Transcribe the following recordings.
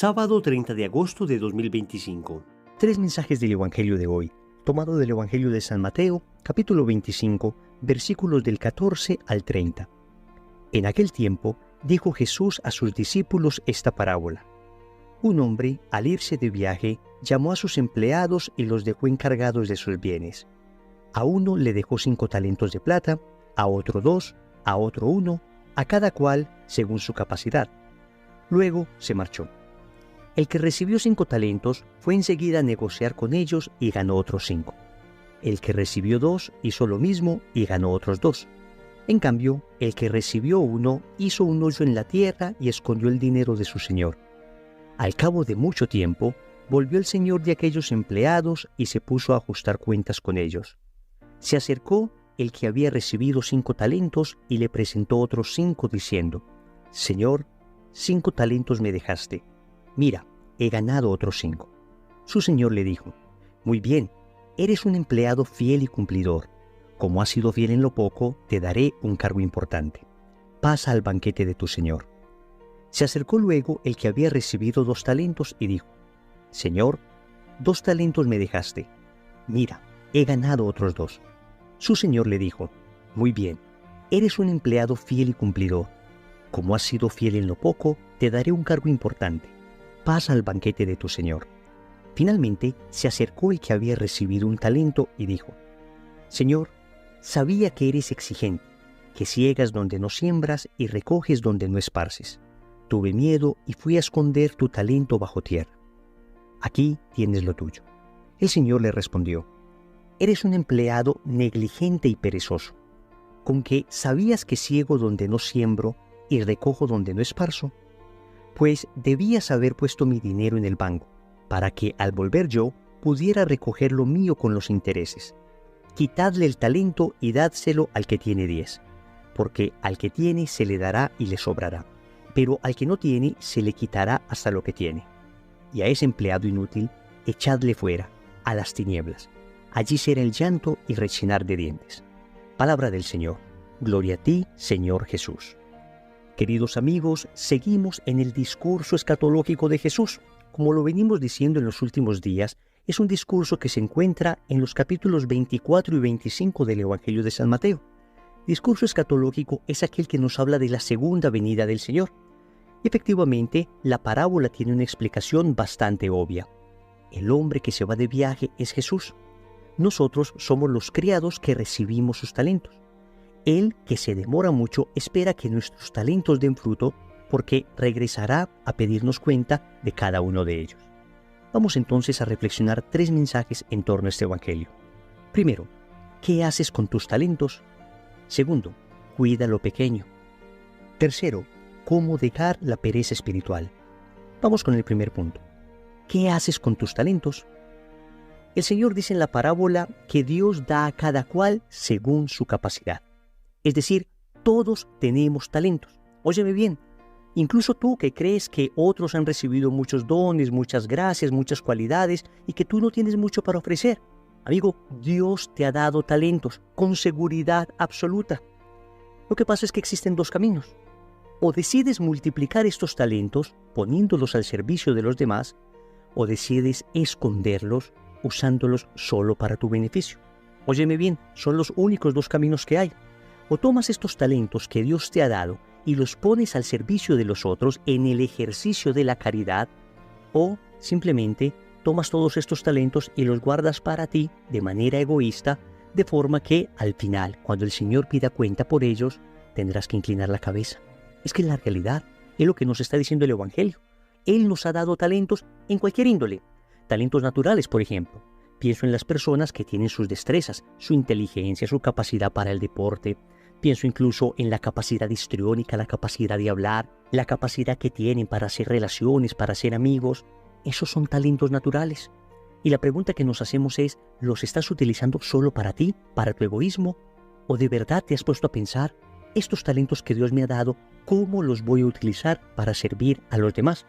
Sábado 30 de agosto de 2025. Tres mensajes del Evangelio de hoy, tomado del Evangelio de San Mateo, capítulo 25, versículos del 14 al 30. En aquel tiempo, dijo Jesús a sus discípulos esta parábola. Un hombre, al irse de viaje, llamó a sus empleados y los dejó encargados de sus bienes. A uno le dejó 5 talentos de plata, a otro 2, a otro 1, a cada cual según su capacidad. Luego se marchó. El que recibió 5 talentos fue enseguida a negociar con ellos y ganó otros 5. El que recibió 2 hizo lo mismo y ganó otros 2. En cambio, el que recibió 1 hizo un hoyo en la tierra y escondió el dinero de su señor. Al cabo de mucho tiempo, volvió el señor de aquellos empleados y se puso a ajustar cuentas con ellos. Se acercó el que había recibido 5 talentos y le presentó otros 5 diciendo: Señor, 5 talentos me dejaste. Mira, he ganado otros 5. Su señor le dijo: Muy bien, eres un empleado fiel y cumplidor. Como has sido fiel en lo poco, te daré un cargo importante. Pasa al banquete de tu señor. Se acercó luego el que había recibido 2 talentos y dijo: Señor, 2 talentos me dejaste. Mira, he ganado otros 2. Su señor le dijo: Muy bien, eres un empleado fiel y cumplidor. Como has sido fiel en lo poco, te daré un cargo importante. Pasa al banquete de tu señor. Finalmente se acercó el que había recibido 1 talento y dijo: Señor, sabía que eres exigente, que ciegas donde no siembras y recoges donde no esparces. Tuve miedo y fui a esconder tu talento bajo tierra. Aquí tienes lo tuyo. El señor le respondió: Eres un empleado negligente y perezoso, con que sabías que ciego donde no siembro y recojo donde no esparzo. Pues debías haber puesto mi dinero en el banco, para que al volver yo pudiera recoger lo mío con los intereses. Quitadle el talento y dádselo al que tiene 10, porque al que tiene se le dará y le sobrará, pero al que no tiene se le quitará hasta lo que tiene. Y a ese empleado inútil echadle fuera, a las tinieblas. Allí será el llanto y rechinar de dientes. Palabra del Señor. Gloria a ti, Señor Jesús. Queridos amigos, seguimos en el discurso escatológico de Jesús. Como lo venimos diciendo en los últimos días, es un discurso que se encuentra en los capítulos 24 y 25 del Evangelio de San Mateo. Discurso escatológico es aquel que nos habla de la segunda venida del Señor. Y efectivamente, la parábola tiene una explicación bastante obvia. El hombre que se va de viaje es Jesús. Nosotros somos los criados que recibimos sus talentos. Él, que se demora mucho, espera que nuestros talentos den fruto, porque regresará a pedirnos cuenta de cada uno de ellos. Vamos entonces a reflexionar 3 mensajes en torno a este Evangelio. Primero, ¿qué haces con tus talentos? Segundo, cuida lo pequeño. Tercero, ¿cómo dejar la pereza espiritual? Vamos con el primer punto. ¿Qué haces con tus talentos? El Señor dice en la parábola que Dios da a cada cual según su capacidad. Es decir, todos tenemos talentos. Óyeme bien, incluso tú que crees que otros han recibido muchos dones, muchas gracias, muchas cualidades y que tú no tienes mucho para ofrecer. Amigo, Dios te ha dado talentos con seguridad absoluta. Lo que pasa es que existen 2 caminos. O decides multiplicar estos talentos poniéndolos al servicio de los demás, o decides esconderlos usándolos solo para tu beneficio. Óyeme bien, son los únicos 2 caminos que hay. O tomas estos talentos que Dios te ha dado y los pones al servicio de los otros en el ejercicio de la caridad, o simplemente tomas todos estos talentos y los guardas para ti de manera egoísta, de forma que al final, cuando el Señor pida cuenta por ellos, tendrás que inclinar la cabeza. Es que la realidad es lo que nos está diciendo el Evangelio. Él nos ha dado talentos en cualquier índole. Talentos naturales, por ejemplo. Pienso en las personas que tienen sus destrezas, su inteligencia, su capacidad para el deporte. Pienso incluso en la capacidad histriónica, la capacidad de hablar, la capacidad que tienen para hacer relaciones, para ser amigos. Esos son talentos naturales. Y la pregunta que nos hacemos es, ¿los estás utilizando solo para ti, para tu egoísmo? ¿O de verdad te has puesto a pensar, estos talentos que Dios me ha dado, cómo los voy a utilizar para servir a los demás?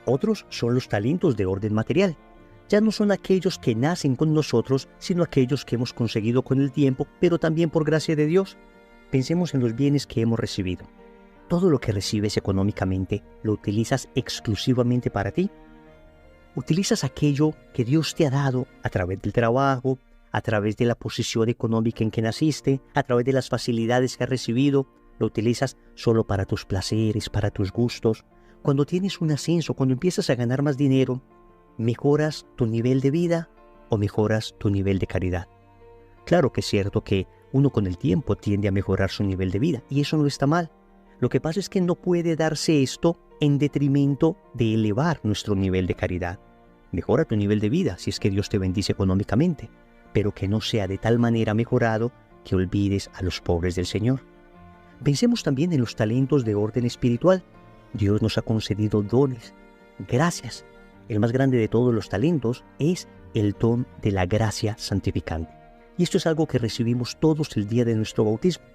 Otros son los talentos de orden material. Ya no son aquellos que nacen con nosotros, sino aquellos que hemos conseguido con el tiempo, pero también por gracia de Dios. Pensemos en los bienes que hemos recibido. ¿Todo lo que recibes económicamente lo utilizas exclusivamente para ti? ¿Utilizas aquello que Dios te ha dado a través del trabajo, a través de la posición económica en que naciste, a través de las facilidades que has recibido? ¿Lo utilizas solo para tus placeres, para tus gustos? Cuando tienes un ascenso, cuando empiezas a ganar más dinero, ¿mejoras tu nivel de vida o mejoras tu nivel de caridad? Claro que es cierto que uno con el tiempo tiende a mejorar su nivel de vida y eso no está mal. Lo que pasa es que no puede darse esto en detrimento de elevar nuestro nivel de caridad. Mejora tu nivel de vida si es que Dios te bendice económicamente, pero que no sea de tal manera mejorado que olvides a los pobres del Señor. Pensemos también en los talentos de orden espiritual. Dios nos ha concedido dones, gracias. El más grande de todos los talentos es el don de la gracia santificante. Y esto es algo que recibimos todos el día de nuestro bautismo.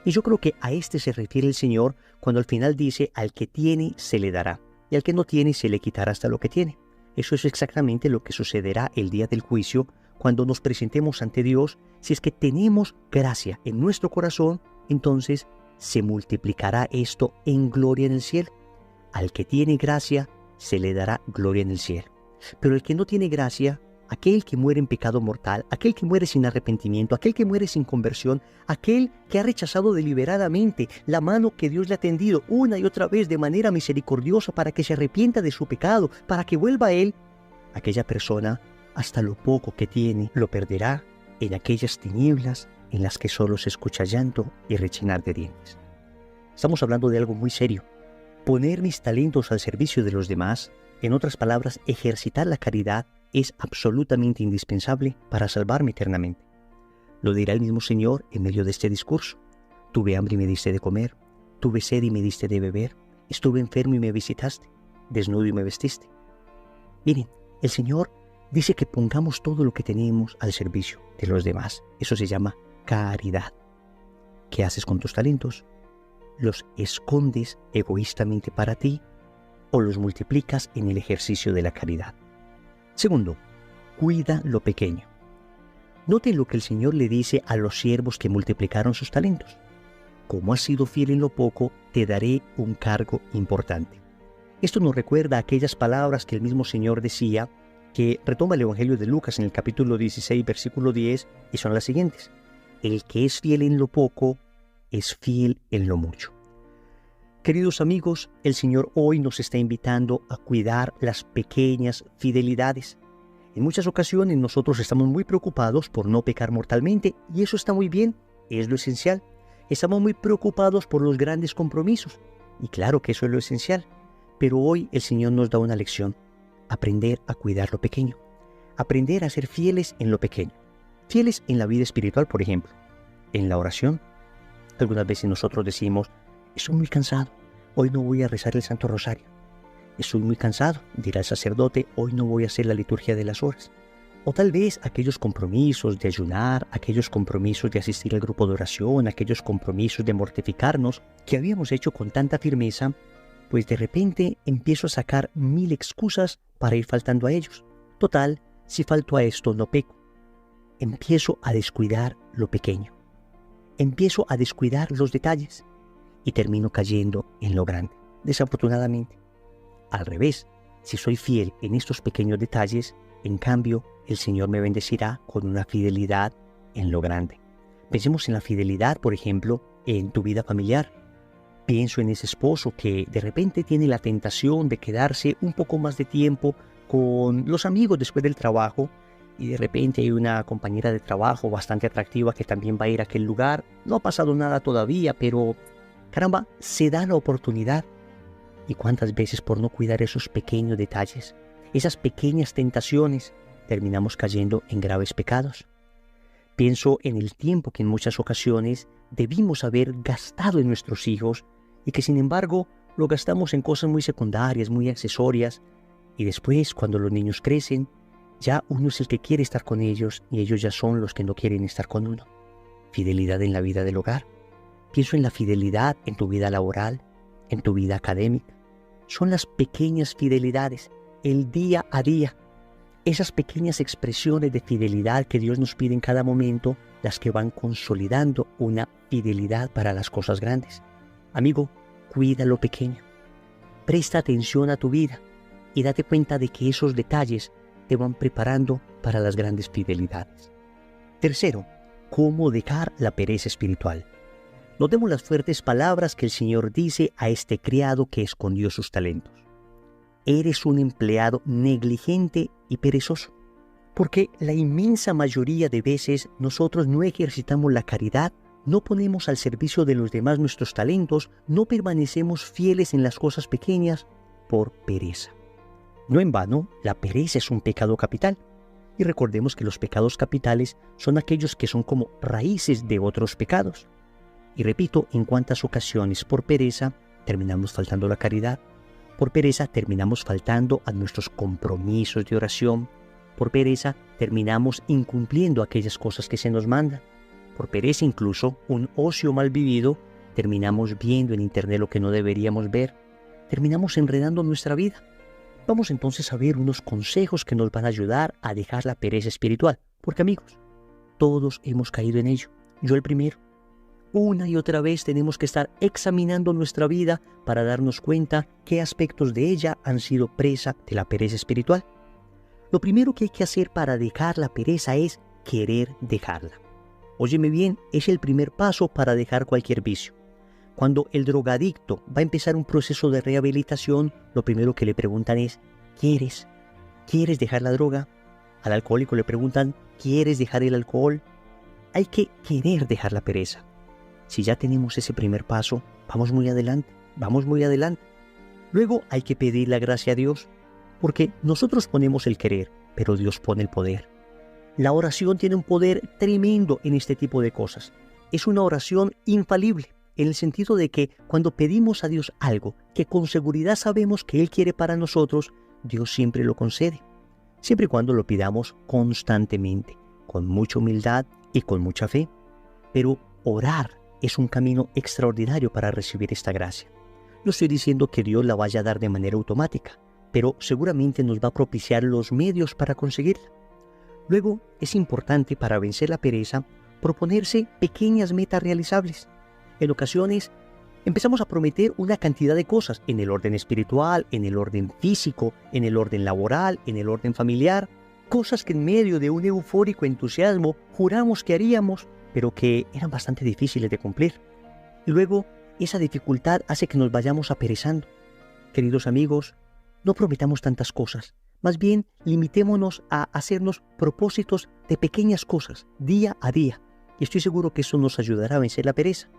Y yo creo que a este se refiere el Señor cuando al final dice: al que tiene se le dará, y al que no tiene se le quitará hasta lo que tiene. Eso es exactamente lo que sucederá el día del juicio cuando nos presentemos ante Dios. Si es que tenemos gracia en nuestro corazón, entonces se multiplicará esto en gloria en el cielo. Al que tiene gracia se le dará gloria en el cielo. Pero el que no tiene gracia, aquel que muere en pecado mortal, aquel que muere sin arrepentimiento, aquel que muere sin conversión, aquel que ha rechazado deliberadamente la mano que Dios le ha tendido una y otra vez de manera misericordiosa para que se arrepienta de su pecado, para que vuelva a Él, aquella persona, hasta lo poco que tiene, lo perderá en aquellas tinieblas en las que solo se escucha llanto y rechinar de dientes. Estamos hablando de algo muy serio. Poner mis talentos al servicio de los demás, en otras palabras, ejercitar la caridad, es absolutamente indispensable para salvarme eternamente. Lo dirá el mismo Señor en medio de este discurso. Tuve hambre y me diste de comer, tuve sed y me diste de beber, estuve enfermo y me visitaste, desnudo y me vestiste. Miren, el Señor dice que pongamos todo lo que tenemos al servicio de los demás. Eso se llama caridad. ¿Qué haces con tus talentos? ¿Los escondes egoístamente para ti o los multiplicas en el ejercicio de la caridad? Segundo, cuida lo pequeño. Noten lo que el Señor le dice a los siervos que multiplicaron sus talentos. Como has sido fiel en lo poco, te daré un cargo importante. Esto nos recuerda aquellas palabras que el mismo Señor decía, que retoma el Evangelio de Lucas en el capítulo 16, versículo 10, y son las siguientes: el que es fiel en lo poco, es fiel en lo mucho. Queridos amigos, el Señor hoy nos está invitando a cuidar las pequeñas fidelidades. En muchas ocasiones nosotros estamos muy preocupados por no pecar mortalmente, y eso está muy bien, es lo esencial. Estamos muy preocupados por los grandes compromisos, y claro que eso es lo esencial. Pero hoy el Señor nos da una lección: aprender a cuidar lo pequeño, aprender a ser fieles en lo pequeño. Fieles en la vida espiritual, por ejemplo, en la oración. Algunas veces nosotros decimos: estoy muy cansado, hoy no voy a rezar el Santo Rosario. Estoy muy cansado, dirá el sacerdote, hoy no voy a hacer la liturgia de las horas. O tal vez aquellos compromisos de ayunar, aquellos compromisos de asistir al grupo de oración, aquellos compromisos de mortificarnos que habíamos hecho con tanta firmeza, pues de repente empiezo a sacar 1000 excusas para ir faltando a ellos. Total, si falto a esto no peco. Empiezo a descuidar lo pequeño. Empiezo a descuidar los detalles y termino cayendo en lo grande, desafortunadamente. Al revés, si soy fiel en estos pequeños detalles, en cambio, el Señor me bendecirá con una fidelidad en lo grande. Pensemos en la fidelidad, por ejemplo, en tu vida familiar. Pienso en ese esposo que de repente tiene la tentación de quedarse un poco más de tiempo con los amigos después del trabajo, y de repente hay una compañera de trabajo bastante atractiva que también va a ir a aquel lugar. No ha pasado nada todavía, pero caramba, se da la oportunidad. ¿Y cuántas veces por no cuidar esos pequeños detalles, esas pequeñas tentaciones, terminamos cayendo en graves pecados? Pienso en el tiempo que en muchas ocasiones debimos haber gastado en nuestros hijos y que sin embargo lo gastamos en cosas muy secundarias, muy accesorias, y después cuando los niños crecen, ya uno es el que quiere estar con ellos y ellos ya son los que no quieren estar con uno. Fidelidad en la vida del hogar. Pienso en la fidelidad en tu vida laboral, en tu vida académica. Son las pequeñas fidelidades, el día a día. Esas pequeñas expresiones de fidelidad que Dios nos pide en cada momento, las que van consolidando una fidelidad para las cosas grandes. Amigo, cuida lo pequeño. Presta atención a tu vida y date cuenta de que esos detalles te van preparando para las grandes fidelidades. Tercero, cómo dejar la pereza espiritual. Notemos las fuertes palabras que el Señor dice a este criado que escondió sus talentos. Eres un empleado negligente y perezoso. Porque la inmensa mayoría de veces nosotros no ejercitamos la caridad, no ponemos al servicio de los demás nuestros talentos, no permanecemos fieles en las cosas pequeñas por pereza. No en vano, la pereza es un pecado capital. Y recordemos que los pecados capitales son aquellos que son como raíces de otros pecados. Y repito, en cuántas ocasiones por pereza terminamos faltando a la caridad, por pereza terminamos faltando a nuestros compromisos de oración, por pereza terminamos incumpliendo aquellas cosas que se nos mandan, por pereza incluso un ocio mal vivido, terminamos viendo en internet lo que no deberíamos ver, terminamos enredando nuestra vida. Vamos entonces a ver unos consejos que nos van a ayudar a dejar la pereza espiritual, porque amigos, todos hemos caído en ello, yo el primero. Una y otra vez tenemos que estar examinando nuestra vida para darnos cuenta qué aspectos de ella han sido presa de la pereza espiritual. Lo primero que hay que hacer para dejar la pereza es querer dejarla. Óyeme bien, es el primer paso para dejar cualquier vicio. Cuando el drogadicto va a empezar un proceso de rehabilitación, lo primero que le preguntan es, ¿quieres dejar la droga? Al alcohólico le preguntan, ¿quieres dejar el alcohol? Hay que querer dejar la pereza. Si ya tenemos ese primer paso, vamos muy adelante. Luego hay que pedir la gracia a Dios, porque nosotros ponemos el querer, pero Dios pone el poder. La oración tiene un poder tremendo en este tipo de cosas. Es una oración infalible, en el sentido de que cuando pedimos a Dios algo que con seguridad sabemos que Él quiere para nosotros, Dios siempre lo concede, siempre y cuando lo pidamos constantemente, con mucha humildad y con mucha fe. Pero orar es un camino extraordinario para recibir esta gracia. No estoy diciendo que Dios la vaya a dar de manera automática, pero seguramente nos va a propiciar los medios para conseguirla. Luego, es importante para vencer la pereza proponerse pequeñas metas realizables. En ocasiones, empezamos a prometer una cantidad de cosas en el orden espiritual, en el orden físico, en el orden laboral, en el orden familiar, cosas que en medio de un eufórico entusiasmo juramos que haríamos, pero que eran bastante difíciles de cumplir. Y luego, esa dificultad hace que nos vayamos aperezando. Queridos amigos, no prometamos tantas cosas. Más bien, limitémonos a hacernos propósitos de pequeñas cosas, día a día. Y estoy seguro que eso nos ayudará a vencer la pereza.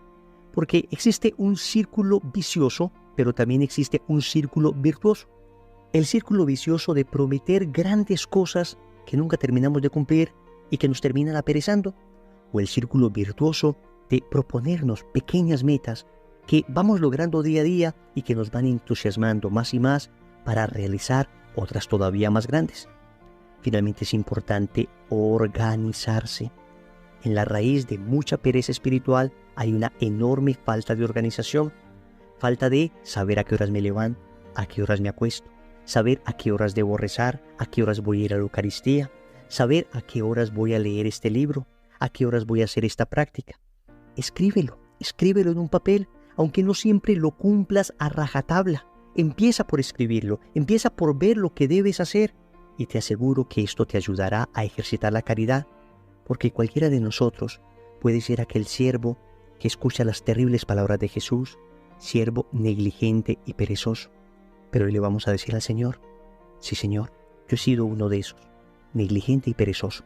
Porque existe un círculo vicioso, pero también existe un círculo virtuoso. El círculo vicioso de prometer grandes cosas que nunca terminamos de cumplir y que nos terminan aperezando. O el círculo virtuoso de proponernos pequeñas metas que vamos logrando día a día y que nos van entusiasmando más y más para realizar otras todavía más grandes. Finalmente es importante organizarse. En la raíz de mucha pereza espiritual hay una enorme falta de organización, falta de saber a qué horas me levanto, a qué horas me acuesto, saber a qué horas debo rezar, a qué horas voy a ir a la Eucaristía, saber a qué horas voy a leer este libro, a qué horas voy a hacer esta práctica. Escríbelo en un papel, aunque no siempre lo cumplas a rajatabla. Empieza por escribirlo, empieza por ver lo que debes hacer y te aseguro que esto te ayudará a ejercitar la caridad, porque cualquiera de nosotros puede ser aquel siervo que escucha las terribles palabras de Jesús, siervo negligente y perezoso. Pero hoy le vamos a decir al Señor, sí Señor, yo he sido uno de esos, negligente y perezoso.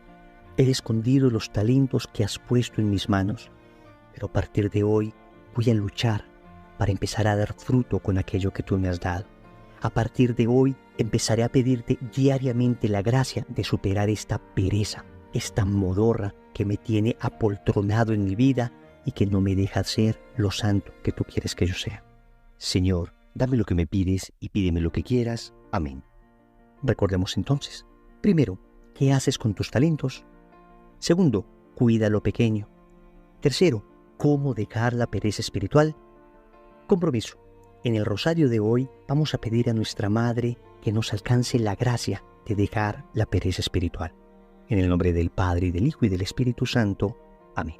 He escondido los talentos que has puesto en mis manos, pero a partir de hoy voy a luchar para empezar a dar fruto con aquello que tú me has dado. A partir de hoy empezaré a pedirte diariamente la gracia de superar esta pereza, esta modorra que me tiene apoltronado en mi vida y que no me deja ser lo santo que tú quieres que yo sea. Señor, dame lo que me pides y pídeme lo que quieras. Amén. Recordemos entonces, primero, ¿qué haces con tus talentos? Segundo, cuida lo pequeño. Tercero, ¿cómo dejar la pereza espiritual? Compromiso. En el rosario de hoy vamos a pedir a nuestra Madre que nos alcance la gracia de dejar la pereza espiritual. En el nombre del Padre, y del Hijo, y del Espíritu Santo. Amén.